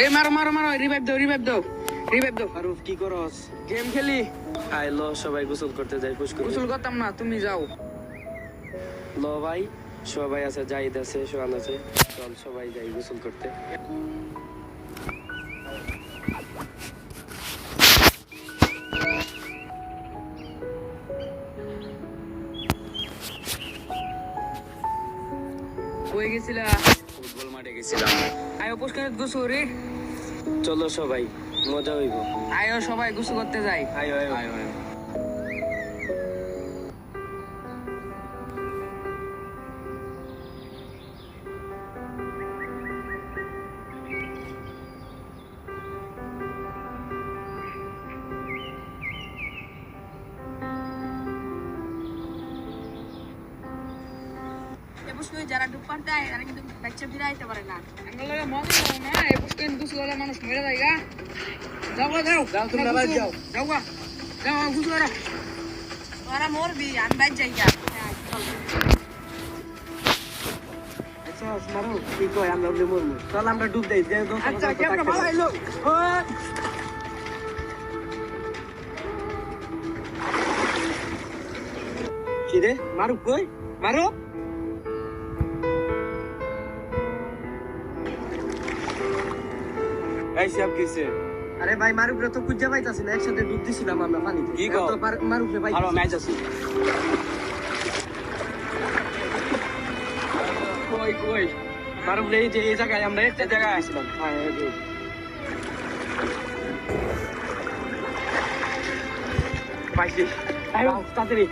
এই মারো মারো মারো, রিভাইভ দাও রিভাইভ দাও রিভাইভ দাও। আরুফ কি করস? গেম খেলি। ল সবাই গোসল করতে যাই পুষ্কর। গোসল করতাম না, তুমি যাও। ল ভাই, সবাই আছে, জাহিদ আছে, সোহান আছে, চল সবাই যাই গোসল করতে। কই গেছিলা? ফুটবল মাঠে গেছিলাম। আয়ো পুষ্কর গোসল রে। চলো সবাই, মজা হইব। আয়ো সবাই গোসল করতে যাই। আয় আয় আয়। যারা ডুবপার দেয় তারা কিন্তু বাচ্চা ফিরে আইতে পারে না। আমরা লাগে মজা নাও না, এই পুষ্কর গোসল হলে মানুষ মরে যায় গা। যাও গা যাও। যাও, তোমরা বাইরে যাও। যাও গা। যাও গোসল করো। ওরা মরবি, আমি বাইর যাই গা। আচ্ছা মারো, কি কয় আমরা ওরে মরমু। চল আমরা ডুব দেই, যে দোস্ত আচ্ছা কেমন ভালো আইলো। কি রে মারু কই? মারো। এই সব কিসে? আরে ভাই মারুফ রে তো খুঁজে পাইতাছি না, একসাথে ডুব দিছিলাম আমরা পানিতে। কি কও? মারুফ রে ভাই ভালো ম্যাচ আছে। কই কই মারুফ রে এই যে এই জায়গায় আমরা একটা জায়গায় আসলাম। হ্যাঁ এই যে। পাইছি আয় তাড়াতাড়ি।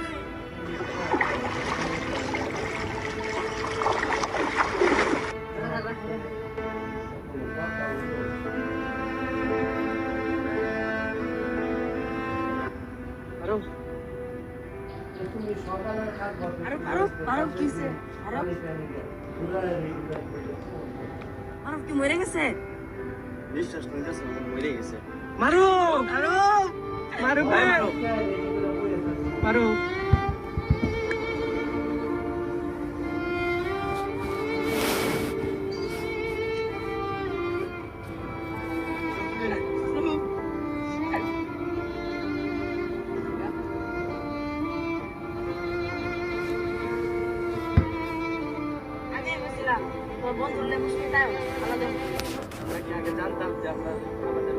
মারুফ মারুফ কিসে? মারুফ কি মরে গেছে? বিশ্বাস করিতেছ না, মরে গেছে। মারুফ মারুফ মারুফ মারুফ আগে গেছিলাম তোর বন্ধুর লেবু শুনে তাই আলাদা। আগে জানতাম যে আমরা আমাদের